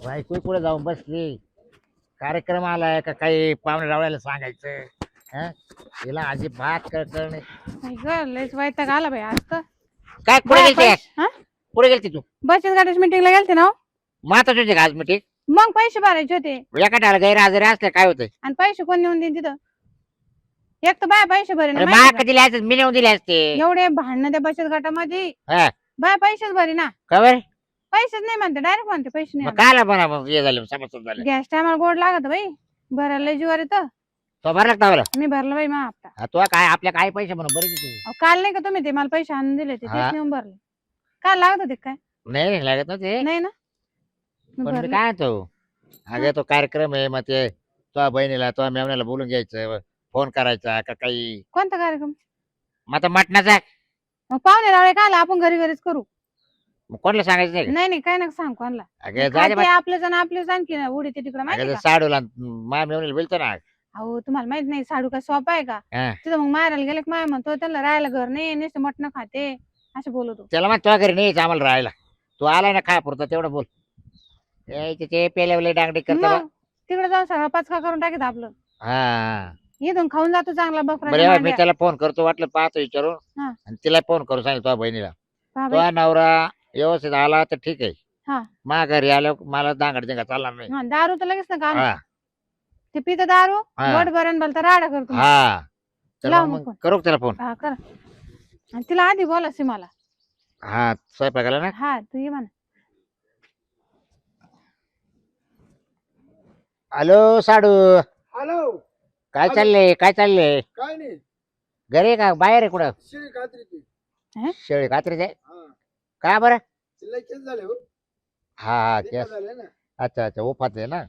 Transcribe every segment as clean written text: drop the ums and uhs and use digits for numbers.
बायको पुढे जाऊन बसली. कार्यक्रम आलाय का काही पाहुणे रावळ्याला सांगायचं. हं? हिला अजिबात कळकळ नाही. नाही ग लयच वैताग आला बाई आज तर. काय कुठे बाया गेलती? हा कुठे गेलती तू? बचत गटाच्या मीटिंगला गेलते ना हो. माता तुझे आज मिटिंग मग पैसे भरायचे होते एका टाळा गैरहजेरी असले काय होतंय? आणि पैसे कोण नेऊन देईन तिथं. एक तर बाया पैसे भरे ना अरे माहिती मा का? दिले असते मी नेऊन दिले असते. एवढे भांडणं त्या बचत गटामध्ये. हा बाया पैसेच भरे ना. खबर पैसेच नाही म्हणते डायरेक्ट म्हणते पैसे मग नाही. कायला बना मग हे झालं समजून झालं. गॅस टायमाला गोड लागत बाई. भरायला लय जीवार येतं. तो भरला का तवला? मी भरलं बाई मग हप्ता. तो काय आपल्या काय पैसे म्हणून बरी तू. अहो, काल नाही का तुम्ही ते मला पैसे आणून दिले होते हा. तेच नेऊन भरले. काल लागत होते काय? नाही नाही लागत ना ते. नाही ना मी पण मी भरले. काय तो अगं तो कार्यक्रम आहे मग ते तो बहिणीला तो मेवण्याला बोलून घ्यायचं फोन करायचा का काही. कोणता कार्यक्रम? मग आता मटणाचा मग पाहुणे रावळे काय आला आपण घरी घरीच करू. मग कोणाला सांगायचं नाही का? नाही नाही काय नका सांग कोणाला. अगं जाऊ दे आपले जण आपले आणखी उडी ते तिकडे माहिती अगं का? साडूला मा मेवण्याला बोलतो ना. अहो तुम्हाला माहित नाही साडू काय सोपा आहे का? हा. तिथं मग मारायला गेले की माया म्हणतो त्याला राहायला घर नाही नुसतं मटण खाते असं बोलतो. त्याला मग तुझ्या घरी नाही आम्हाला राहायला. तू आलाय ना खा पुरतं तेवढं बोल. ते पेल्यावले डांगडी करतो मग तिकडे जाऊन सगळं पचका करून टाकीत आपलं. हा इथून खाऊन जातो चांगला बरं बकरा एवढं मी त्याला फोन करतो वाटलं पाहतो विचारून हा. आणि तिला फोन करू सांगितलं तुझ्या बहिणीला. तुझा नवरा व्यवस्थित आला तर ठीक आहे. हा. मा घरी आलं मला दांगड दिंगा चालणार नाही. दारू तर लगेच ना का हा ते पितं दारू हा. वट बरण बोलता राडा करतो. हा चल लाव मग मग फोन. करू का त्याला फोन? हा करा आणि तिला आधी बोला सीमाला. हा स्वयंपाकाला ना. हा तू ये म्हणा. हॅलो साडू हॅलो. काय चाललंय काय चाललंय? काय नाही. घरी आहे का बाहेर आहे कुठं? शिळी कात्री ती. शेळी कात्रीच आहे हा. का बरं? तिला केस झाले हो. हा हा ते केस. झाले ना. अच्छा अच्छा उफाच आहे ना.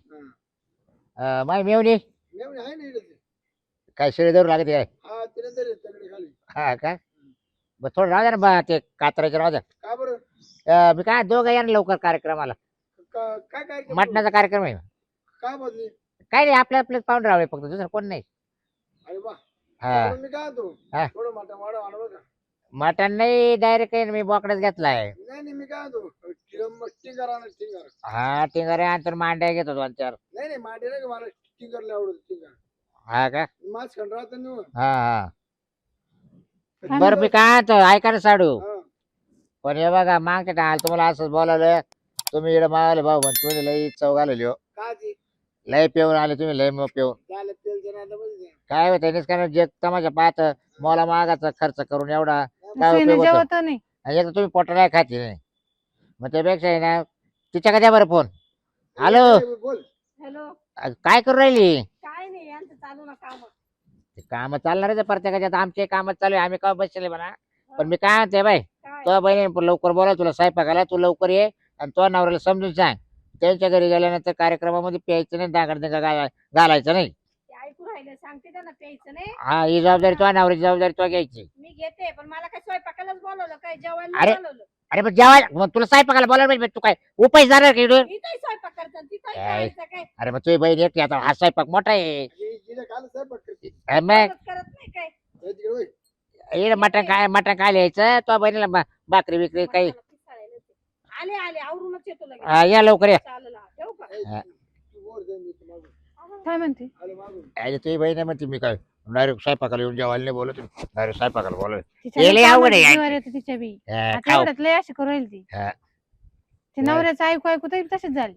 हा. माय मेवणी मेवणी आहे ना इकडे ती. काय शेळी धरू लागते काय? हा तिने तरी तगडे खाली. हा का बरं थोडं राहू द्या ना बा ते कात्राचे राहू द्या. का बरं? मी काय दोघं या ना लवकर कार्यक्रमाला. काय काय केलं? मटणाचा कार्यक्रम आहे. काय बदली? काय नाही आपल्या आपले पाहुणे रावळे फक्त दुसरं कोण नाही. अरे वा. हा मी काय होतो हा. थोडं मटण वाढव आणू का? मटण नाही डायरेक्ट काही मी बोकडाच घेतलाय. नाही नाही मी काय होतो टिंगर आणा टिंगर. हा टिंगरे अंतर मांड्या घेतो 2-4. नाही नाही मांडे नाही का मला टिंगरला आवडत टिंगर. हा का मास खंड राहत ना. हा हा बरं मी काय आणतो ऐका ना साडू. हा. पण हे बघा मागच्या टाळाला तुम्हाला असंच बोलावलं. तुम्ही इकडे मावाले भाऊ पण तुम्ही लई चव घालवली हो. का ती? लय पिऊन आले तुम्ही लय मग पिऊन. त्याला तेल जरा आता बघ. काय होतं त्यानेच काय जे तमाशा पाहत मला मागाचा खर्च करून एवढा काय सुईनं उपयोग होतो? जेवत नाही. आणि एक तर तुम्ही पोटा नाही खाते नाही मग त्यापेक्षा आहे ना तिच्या का द्या बरं फोन. हॅलो बोल. हॅलो काय करू राहिली? काय नाही यांचं चालू ना काम. काम चालणारच आहे प्रत्येकाच्या. आता आमचे काम चालू आहे आम्ही का बसले म्हणा. पण मी काय म्हणते बाई तो बहिणी लवकर बोला तुला स्वयंपाकाला तू लवकर ये आणि तो नवऱ्याला समजून सांग त्यांच्या घरी गेल्यानंतर कार्यक्रमामध्ये प्यायचं नाही दागड घालायचं नाही. ऐकू राहिले सांगते त्यांना प्यायचं नाही. हा ही जबाबदारी तो नवऱ्याची जबाबदारी तो घ्यायची. मी घेते पण मला काय स्वयंपाकालाच बोलवलं काय जेवण अरे. बोलवलं. अरे पण जेव्हा मग तुला स्वयंपाकाला बोलायला पाहिजे तू काय उपाय जाणार का इकडून? इथंही स्वयंपाक करतात तिथंही काय? करायचं काय अरे मग तुझी बहीण एकटी आता हा स्वयंपाक मोठा आहे. हिला काल स्वयंपाक करते. मग मदत करत नाही काय. हे तिकडे होय. इकडे मटण काय लिहायचं तो बहिणीला भाकरी बिकरी काही. मला पिसाळायला येते. आले आले आवरूनच येतो लगेच. या लवकर या. चालेल हा. ठेवू का? हा. तू वर जाईन मी मागून. काय म्हणते? आलो मागून. अरे तुझी बहीण आहे म्हणते मी काय डायरेक्ट स्वयंपाकाला येऊन जेवायला नाही बोलत डायरेक्ट स्वयंपाकाला बोलत. तिच्या हे लय कामात अवघड आहे यार. जीवावर येतं तिच्या बी. आता खाऊ एवढ्यात लय अशी करू राहील ती. हा. ते नवऱ्याचं ऐकू ऐकू तरी तशीच झाली.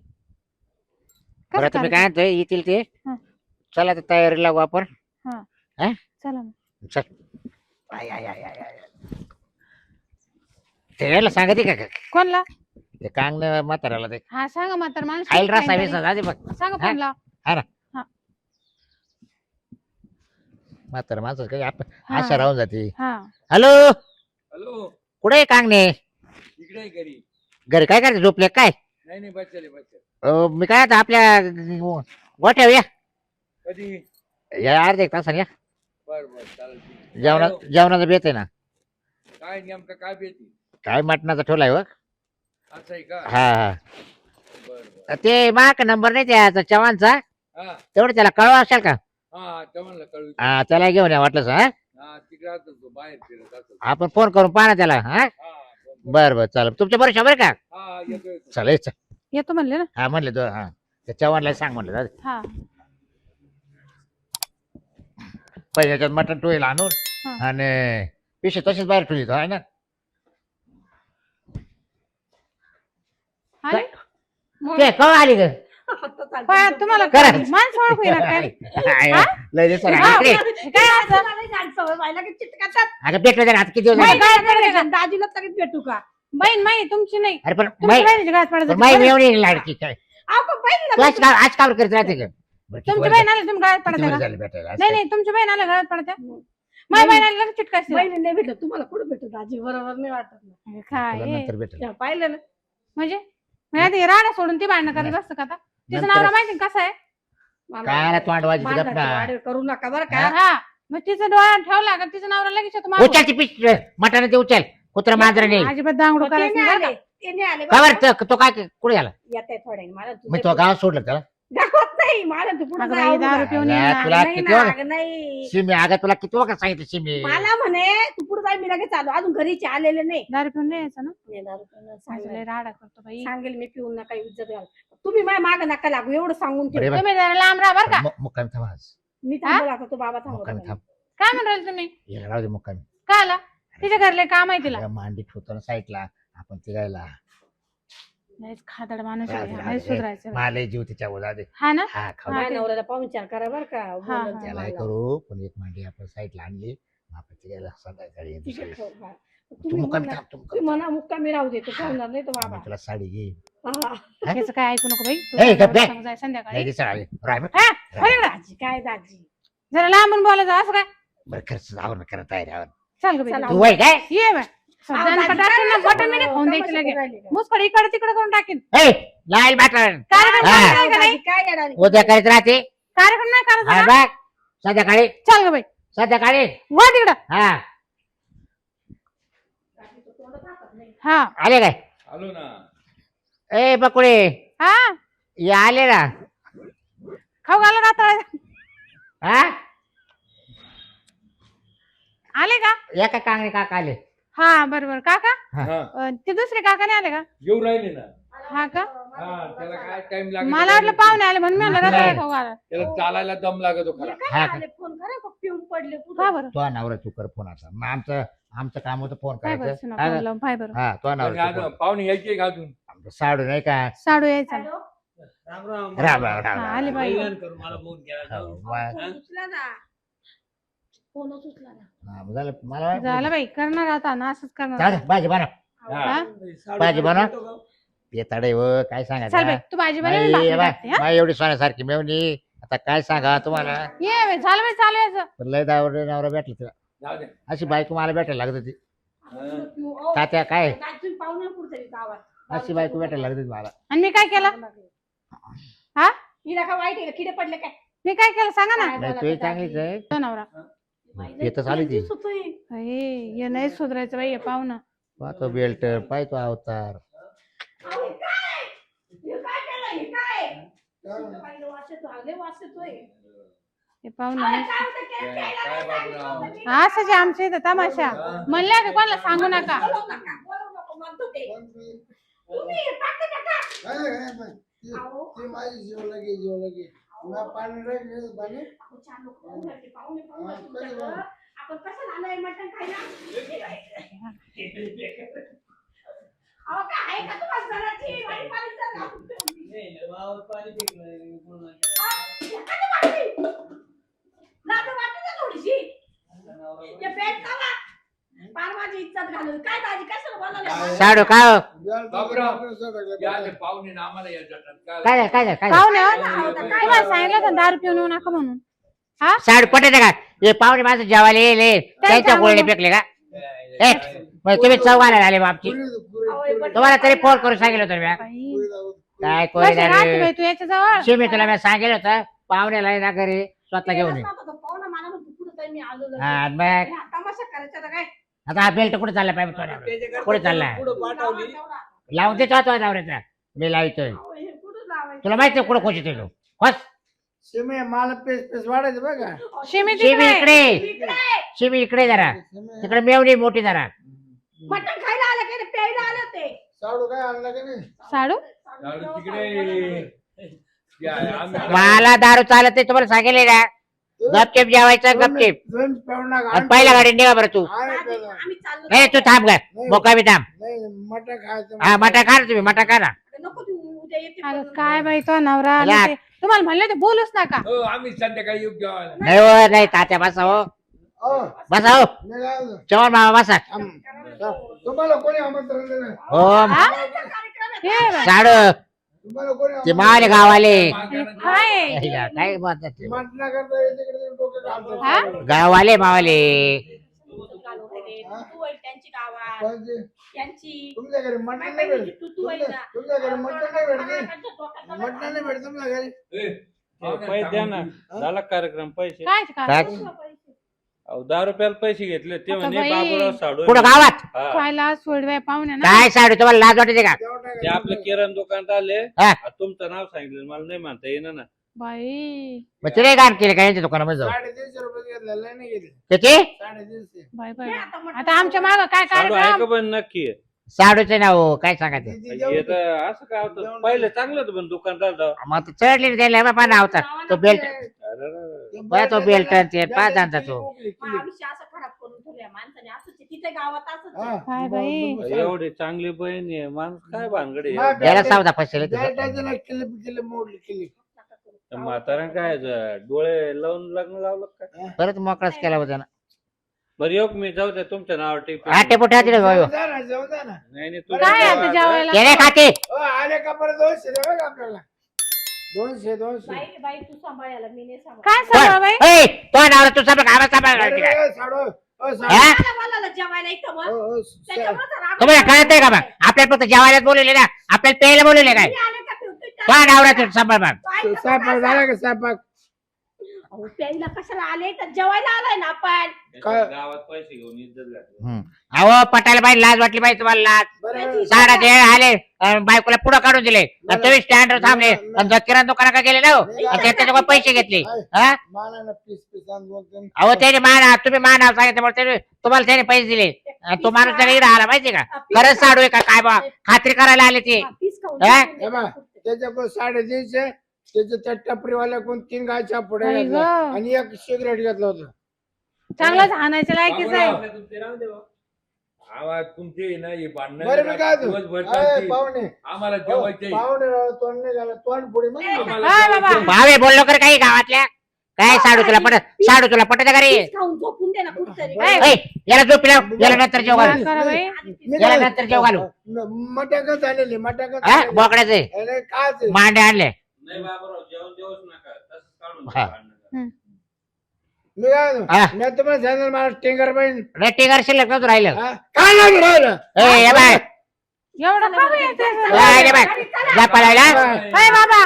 कसं बरं तुम्ही काय करायचं? म्हणतोय येतील ते. हा. चला तर तयारी लागू आपण. चला मग. चल I I I I I. ते यायला सांगते का कोणला? ते कांग म्हाताऱ्याला ते हा सांगा म्हातार माणूस आईल किती रसा खाईन बिसा तरी. जाते बघ. सांगा हा? फोन लाव. म्हातारा माणसं काही आपण हा. आशा राहून जाते. हा हॅलो हॅलो. कुठे आहे कांगणे? इकडे आहे घरी. घरी काय करायचं झोपले काय? नाही नाही बच्चले बच्चल. मी काय आता आपल्या गोठ्यावर या कधी? या अर्ध्या एक तासाने या. बर बर चालेल ठीक आहे. जेवणाचा बेत आहे ना. काय नेमकं काय बेती? काय मटणाचा ठेवलाय बघ. असं आहे का? हा हा बर बर. ते माक नंबर नाही त्याचा चव्हाणचा हा तेवढं त्याला कळवा असेल का? हा तेव्हा कळू. हा त्याला घेऊन या वाटलं हा. हा तिकडे असतो तो बाहेर फिरत असतो. आपण फोन करून पाहा ना त्याला. हा हा फोन बरं बरं चालेल तुमच्या बरोबर शंभर का हा येतोय चालेल येतो म्हणले ना. हा म्हणले तो हा त्या चव्हाणला सांग म्हणलं जाऊ दे. हा पहिले त्याच्यात मटण टोईल आणून हा. आणि पिशे तसेच बाहेर ठेवली तो आहे ना आणि ते कवा आली ग पाय तुम्हाला करा. माणसं ओळखू येणार काय लय दिवस हा. इकडे काय असं अगं भेटलं जरा आता किती दिवस नाही, झाले? काय करायचं? दाजीला तरी भेटू का बहीण माही तुमची नाही. अरे पण तुमच्या बहिणीच्या घरात पडायचं. माई मेवणी लाडकी काय आपण बहिणीला तू आज कावर करत राहते का बरं, किती तुमची वर्ष- बहीण आली तुम्ही घरात किती पडता वर्ष का? झाली भेटायला आज नाही काय? नाही तुमची बहीण आल्या घरात पडत्या. माझ्या बहीण आली लगेच चिटकायची. बहिणी नाही भेटत तुम्हाला कुठं भेटत दाजी बरोबर नाही वाटत ना काय तुला हे? नंतर भेटेल त्या पाहिलं ना म्हणजे म्हणजे आधी राडा सोडून ती भांडणं करत असतं का आता? तिचं नंतर- नवरा माहिती का कसं आहे? काय तोंड वाजी भांडणाचे गप ना वाढे करू नका बरं का हा मग तिचं डोळ्यात ठेवला का तिचं नवरा लगेच येतो मागून. उचल ती पिश मटाने ते उचल कुत्रा मांजरा नाही अजिबात दांगडू ते करायचं नाही नाही बरं आले का? ते नाही आले का बरं तो काय कुठे गेला येत आहे थोड्या मला मी तो गावात सोडलं त्याला गावात नाही मला तू पुढे अगं बाई, दारू पिऊन अगं, येणार. तुला नाही किती ना, वेळा अगं नाही शिमी अगं तुला किती वखत सांगितलं शिमी मला म्हणे तू पुढे जाय मी लगेच आलो अजून घरीचे आलेले नाही दारू पिऊन नाही यायचं ना. नाही, दारू पिऊन असं सांगेल. लय राडा करतो बाई. सांगेल मी पिऊन नका इज्जत घाल तुम्ही माझ्या माग नका लागू एवढं सांगून ठेव अरे बा- तुम्ही जरा लांब राहा बरं का. मुक्कामी थांब आज मी थांबवला आता तो बाबा मुक्कामी थांबवला थांब काय म्हणाल तुम्ही? याला राहू दे मुक्कामी काय आला तिच्या घरले काम आहे तिला. अगं, मांडी ठेवतो ना साईडला आपण तिघायला लयच खादड माणूस आहे राहू दे, हा, राहू लय दे. सुधारायचं बाई. मला जीव तिच्या जाऊ दे हा ना हा खाऊ माझ्या दे. नवऱ्याला पाहुणचार करा बरं का बोलत हा. जा त्यालाही मला. करू पण एक मांडी आपण साईडला आणली मग आपण तिघायला संध्याकाळी ठीक आहे, दुसऱ्या ठेव, हा. तू तुम्ही मुक्कामी म्हणा थांब तू तुम्ही मुक्कामी म्हणा मुक्कामी राहू दे तो ठेवणार नाही तो थांब. बाबा मी तुला साडी घे हा. याचं काय ऐकू नको बाई. तू ए, गप्प नवरा आहे. सांग जाय संध्याकाळी. नाही दिसा आली राय बरं. हा, हो इकडं. दाजी काय दाजी जरा लांबून बोलायचं असं काय. बरं खर्च जाऊ ना करत आहे राव. चल गं बाई. चला. तू वय काय ये बाय. सध्या दाजी टाकून ना काय मटण मी नाही खाऊन द्यायची लगे. राहिली का? मुसकड इकडे तिकडे करून टाकीन. ए लाईल बाटण कार्यक्रम हा. करायचा आहे का नाही? दाजी काय येणार आहे? उद्या करीत राहते कार्यक्रम नाही हा करायचा ना? बघ संध्याकाळी चल गं बाई. संध्याकाळी वा तिकडं. हा हा आले काय आलो ना ए बकुळे हा ये आले ना खाऊ घाला रात्र हा आले का? या का कांगणे काका आले हा बरोबर काका हा ते दुसरे काका नाही आले का? येऊ राहिले ना हा का? हा त्याला काय टाइम लागेल मला वाटलं पाहुणे आले म्हणून मी म्हणलं रात्र खाऊ घाला. त्याला चालायला दम लागतो खरा हा काय का? आले? फोन करा का पिऊन पडले का कुठं? बरं? तो नवरा तू कर फोन आता मग आमचं काम होतं फोन काय बरं करायचं सुना हा फोन का? लावून पाय बरं. हा तो आणि नवरा आज पाहुणे यायचे का अजून आमचं साडू नाही का साडू यायचा. हॅलो? राम राम राम राम राम हा, राम. आले बाई. कल्याण करू मला फोन केला हो, जाऊ. वा- फोन उचला ना फोनच उचला ना हा, झालं मला झालं बाई करणार आता ना असंच करणार चालेल, आता. भाजी बनव हा. साडू भाजी बनव. भेटतो का? येताडे व काय चल बाई सांगायचं तू भाजी बनव मी भाकरी टाकते, हा? माय एवढी सोन्यासारखी मेवणी आता काय सांगा तुम्हाला ये बाई झालं बाई चालू यायचं. पण लय दावर नवरा भेटला तुला जाऊ दे अशी बायको मला भेटायला लागत होती आपण पिऊ. अहो, तात्या काय दाजी तुम्ही पाहुणे कुठे गावात अशी बायको भेटायला लागत होती मला आणि मी काय केलं? हा हिला का वाईट आहे का? किडे पडले काय मी काय केलं सांगा ना. काय नाही बोला तू ते चांगलीच आहे तो नवरा येतच आली ती दिसत होय. हे नाही सुधारायचं बाई हे पाहुणं. पाहतो बेल्ट पाहतो अवतार अहो, हे काय? हे काय केलं? हे काय? पाहिलं वास येतो, हा लय वास येतोय. हे पाहुणं अरे नाही. काय होतं? केक काय- खायला काय नाही बाबूराव? सांगितलं हा असंच आहे आमच्या इथं तमाशा. म्हणले होते कोणाला सांगू नका. बोलवू नका, बोलवू नको म्हणतो ते. तुम्ही हे टाकते का का? अहो, अहो, चार लोकं पाहुणे आले, पाहुणे पाहुणे तुमच्याकडं. आपण कसं आलोय मटण खायला? अहो, काय आहे का तुम्हाला जराची? वाटी पाणी जरा लावून ठेवली. नाही, नाही, वावर पाणी फेकलं, पूर्ण केलं. अहो, एखादी वाटी. लाजू वाटी ना थोडीशी. आता नवरा हे पेट खावा. पार माझी इज्जत घालून. काय दाजी, कशाला बोलावलं? साडू काय हो? बाबूराव या ते पाहुणे ना आम्हाला या जातात काय झालं, काय झालं, काय झालं? पाहुणे हो? हो, तर काय तुम्हाला सांगितलं होतं दारू पिऊन येऊ नका म्हणून. साडू पटायचं का हे पाहुणे माझं जेवायला येले त्यांच्या गोळीने फेकले का ए मग तुम्ही चौघाला आले बापची अहो, हे पण- तुम्हाला तरी फोन करून सांगितलं होतं मी बाई, काय कशी राहते कोणी बाई तू याच्या जवळ? शिमी तुला मी सांगितलं होतं पाहुण्याला आहे ना घरी स्वतः घेऊन ये केलंच नव्हतं, तो पाहुणा मला म्हणतो, पुढं जाईन मी आलो लगेच. हा आणि मग आणि हा तमाशा करायचा आता काय? आता हा बेल्ट कुठे चालला पाहिजे त्याच्याकडे तुला कुठे चाललाय पुढं पाठवली तेवढा. लावून देतो तो नवऱ्याचा मी लावतोय अहो, हे कुठं लावायचं? तुला माहिती कुठं खोची येतो बस शिमे मला पेस पेस वाढायचं बघा शिमी शिमी तिकडे. इकडे इकडे. शिमी इकडे जरा तिकडे मेवणी मोठी जरा मटण खायला आलं काय प्यायला आलं ते साडू काय आणलं का नाही? साडू दारू तिकडे या, आम्ही- मला दारू चालत नाही तुम्हाला सांगितले ना. गपचेप जेवायचं गपचेप. दोन पाहुणा आणि पहिल्या गाडी निघा बरं तू. आम्ही चाललो नाही तू थांब ग. मोका बी थांब. नाही मटण खायचं. हा मटा खा ना तुम्ही मटा खा ना. नको तू उद्या येते अगं पण. काय बाई तो नवरा आणि या. ते- तुम्हाला म्हणलं ते बोलूच नका. हो आम्ही संध्याकाळी येऊ जेवायला. नाही हो नाही तात्या बसा हो. हो, बसा हो. मी काय म्हणतो, चव्हाण मामा बसा. तुम्हाला कोणी आमंत्रण दिलं? हो कार्यक्रम आहे. हे बाई, साडू तुम्हाला कोणी ते आमंत्रण- मावाले गावाले काय काय म्हणतात ते? मटणाकरता येते इकडे डोकं घालतात. हा? गावाले मावाले. घालू वगैरे. तू होईल त्यांची गावात कोणते? त्यांची तुमच्या घरी मटण बाई नाही बहिणीची भेटत. तू होईल ना. तुमच्या घरी मटण नाही भेटते. डोक्यात मटण नाही भेटत तुमच्या घरी. ए, पैसे द्या ना. झाला कार्यक्रम पैसे. काय काय? अहो 10 रुपयाला पैसे घेतले ते आता म्हणे बाई. बाबूराव साडू. कुठं गावात? हा. खायला सोडवाय पाहुणे ना. काय साडू तुम्हाला लाज वाटते का? तेव्हा टाका. ते आपलं किराणा दुकानात आले. हा. आता तुमचं नाव सांगितलं मला नाही म्हणता येईना ना. बाई मग तिने काम केले काय यांच्या दुकानामध्ये जाऊ 350 रुपये घेतले लय नाही घेतले. किती? 350. बाई बाई नाही, आता म्हटलं- आता आमच्या माग काय साडू आहे का कार्यक्रम पण नक्की आहे. साडूचे नाव काय सांगायचं? ती हे जेवढी- तर असं काय होतं पहिलं चांगलं होतं पण दुकानदार जाऊ. मग चढली त्याला बाबा नाव होता तो बेल्ट. बरं, तो बेल्ट आणि ते पाच आणता तो. मग आयुष्य असं खराब करून ठेवूया माणसाने असंच आहे. तिथे गावात असंच आहे. हा. काय बाई. एवढी चांगली बहीण आहे माणूस काय भानगडे हा, याला सावधा फसले बेल्टाचं ना किल्ले मोडली किल्ली. म्हातारा काय डोळे लावून लग्न लावलं काय. परत मोकळाच केला होता ना. बरं योग मी जाऊ द्या तुमच्या नावावर टिप. आटे पुठे हाती जाऊ द्या ना, जाऊ द्या ना. नाही नाही काय आता तुम्ही जेवायला केले खाते. हो, आले का परत 200 द्यावे का आपल्याला? 200. बाई बाई तू सांभाळायला मी नाही सांभाळ. काय सांगा बाई. ए, तो नाव तू सगळं गावात सांभाळ अरे, काय? साडू. हो, साडू. हा? मला जेवायला इथं मग. हो, हो, त्याच्यामुळे तर राग तुम्हाला कळत नाही का मग? आपल्याला फक्त जेवायलाच बोलवले ना. आपल्याला प्यायला बोलवले काय? मी आले का ठेवतोय त्या- तो नावरा सांभाळ मग. बाई, स्वयंपाक झाला का स्वयंपाक? अहो, प्यायला कशाला आले तर जेवायला आलाय ना आपण. गावात पैसे घेऊन इज्जत घातली. अहो पटायला पाहिजे लाज वाटली पाहिजे तुम्हाला लाज. बरं. साडा ते आले बायकोला पुढं काढून दिले आणि तुम्ही स्टँडवर थांबले आणि किराणा दुकानात गेले ना हो. आणि त्याच्याकडे पैसे घेतले. हा? मला ना पीस आण 2-3. अहो त्याने तुम्ही नाव सांगितल्यामुळे त्याने तुम्हाला त्याने पैसे दिले आणि तो माणूस त्याला इकडे आला माहितीये का? खरंच साडू आहे का काय बा खात्री करायला आले ते. पीस खाऊन हा? घेऊन हे बा, त्याच्याकडून 350. त्याच्या त्या टपरीवाल्या कोण 3 गायच्या पुढे बाई घेतल्या गं. आणि 1 सिगरेट घेतलं होतं. चांगलंच हाणायचं लायकीच आहे. आवाज तुमचे नाही भांडण बरं मी काय दिवसभर अरे, चालतील. पाहुणे आम्हाला हो, जेवायचे पाहुणे राव, तोंड नाही झालं तोंड पुढे मग आम्हाला हाय बाबा. जेवायचंय. भावे बोललो कर काही गावातल्या काय साडू तुला पटत का रे? पीस खाऊन झोपून दे ना कुठतरी. ए, ए, याला झोप लाव याला नंतर जेव काय घालू. करा बाई. याला नंतर जेव घालू. मटाकच आलेली मटाकच हा बोकड्याचे काय मांडे आणले. नाही बाबूराव जेवण देऊच नका तसंच काढून हा. द्या. मी काय हा. मी तुम्हाला सांगितलं मला टिंगर बाईन टिंगर शिल्लक नव्हतं राहिलं. काय नाही राहिलं. ए ये बाय एवढं का बाई येते ए, ये बाय जा पळायला. अय बाबा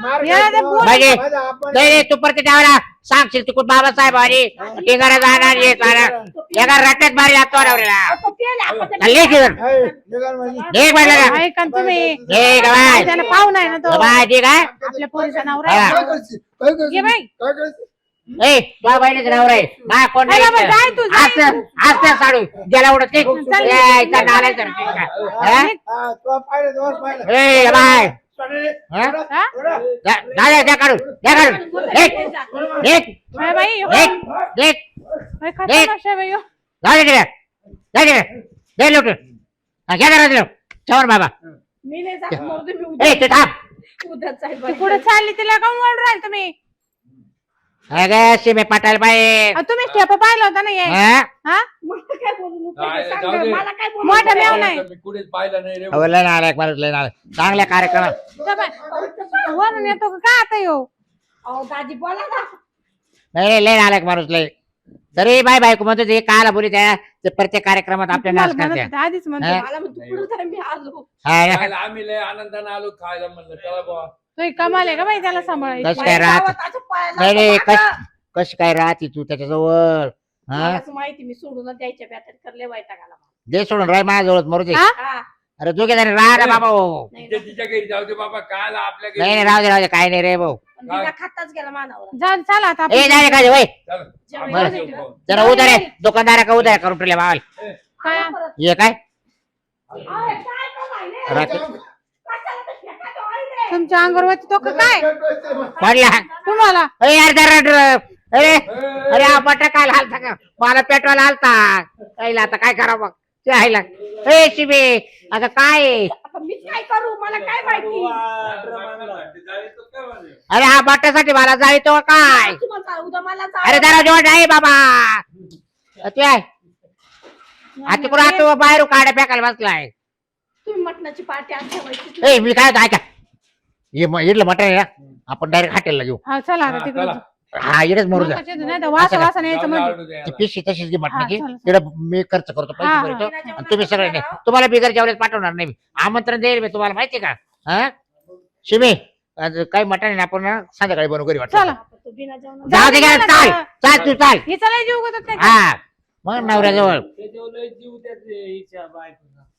मार याला ते बोल- म्हणजे माझा आपण नाही रे तू परत त्याला सांगशील तू बाबासाहेब आणि टिंगारा जाणार ये जाणार एका रट्ट्यात मारी लागतो नवऱ्याला. तो प्यायला आपण चालले की वर. ए, निघाल माझी. एक म्हटलं का? ऐका ना तुम्ही. ए गवाय त्याला पाहुणा आहे ना तो. बाय ठीक आहे. आपल्या पोरीचा नवरा हा. आहे. काय करशील? काय करशील? ये बाई. काय करशील? ए तुझ्या बहिणीचं नाव रे मा कोण अरे बाबा, जाय तू, जाय. आज साडू ज्याला उडत ते चल. नालाय तर ठीक आहे. हा? हा, तो पाहिलं, तो पाहिलं. ए बाय सोडले. हा? हा? सोडा. द्या काढून एक अय बाई एक अय, खतरनाक आहे बाई हो. दे लुटून घ्या घरात चवर बाबा मी नाही जात मग तुम्ही ए ते उद्या थांब उद्याच आहे ती बाई. कुठे चालली तिला काऊन ओरडू राहिले तुम्ही. अगं शिमे पटायला पाहिजे. तुम्ही स्टेप पाहिलं होतं ना हे. हा? हा मला काय बोलू नको नाही, ते सांग जाऊ गं, दे. मला काय बोलू मोठा नको. मेव नाही. मी कुठेच पाहिलं नाही रे अहो, लय नालायक माणूस लय नालायक चांगल्या कार्यक्रमात जा बाई. वरून येतो का काय आता येऊ. अहो दाजी बोला ना. नाही लय नालायक माणूस लय तरी बाय बायको म्हणतो ते काला बोली त्या ते प्रत्येक कार्यक्रमात आपल्या नाश तुम्हाला करते. म्हणत होते, आधीच म्हणतो. हा? मला म्हणतो कुठं तर मी आलो. हा, खायला आम्ही लय आनंदाने आलो खायला म्हणलं चला बुवा. तुम्ही कमाल आहे का बाई त्याला सांभाळायची. कशी काय राहत गावात असं पळायला नाही नाही लागलं माझं. कशी काय राहते तू त्याच्याजवळ हा मलाच माहिती मी सोडूनच द्यायच्या ब्यात करले वैतागाला. दे सोडून राय माझ्याजवळ मरू दे. हा? हा अरे दोघे जण राहा ना बाबा हो. नाही तिच्या तिच्या घरी जाऊ दे बाबा कायला आपल्या घरी नाही नाही राहू दे काय नाही रे भाऊ. पण बिना खाताच गेला मानावर. जा चला आता ए आपण. नाही काय वय चल, जेवायला आम्हाला बरं. जेवू. जरा उधार आहे दुकानदारा का उधार करून ठेवले बाबा. काय? आला परत. ये काय अरे, काय तो राहिले? रात्री कशाला ते फेका तो राहिले? तुमच्या अंगावर वरती तो का काय पडला तुम्हाला? अरे यार अरे अरे हा बटा काय हालता का मला पेट्रोल हालता काहीला आता काय करावं मग ते हायला ए शिबे आता काय आहे? आता मीच काय करू मला काय माहिती अरे हा बट्ट्यासाठी मला जायचं काय तुम्हाला उद्या मला अरे जरा जोड आहे बाबा ते आहे आता कुठं आता बाहेर काड्या फेकायला बसलाय तुम्ही मटणाची पार्टी आज ठेवायची ए मी काय होतं ऐका इडलं मटण आहे ना आपण डायरेक्ट हॉटेलला घेऊ हा चला आता तिकडे चला. हा इकडेच मरू द्या नाही तर वासा वासा नाही यायचं मध्ये. जाऊ द्या ती याला. पिशी तशीच घे मटणाची हा, चला. तिकडे मी खर्च करतो पैसे हा, भरतो आणि तुम्ही सगळे नाही तुम्हाला बिगर जेवढेच पाठवणार नाही मी आमंत्रण देईल मी तुम्हाला माहिती का हा शिमी काही मटण आहे ना आपण ना संध्याकाळी बनवू घरी वाटतं चला तो बिना जेवणाचा जाऊ दे का चाल चाल तू चाल हे चला जीव गुतत नाही का? हा मग नवऱ्याजवळ त्याच्यावर लय जीव त्याचे हिच्या बायकोचा.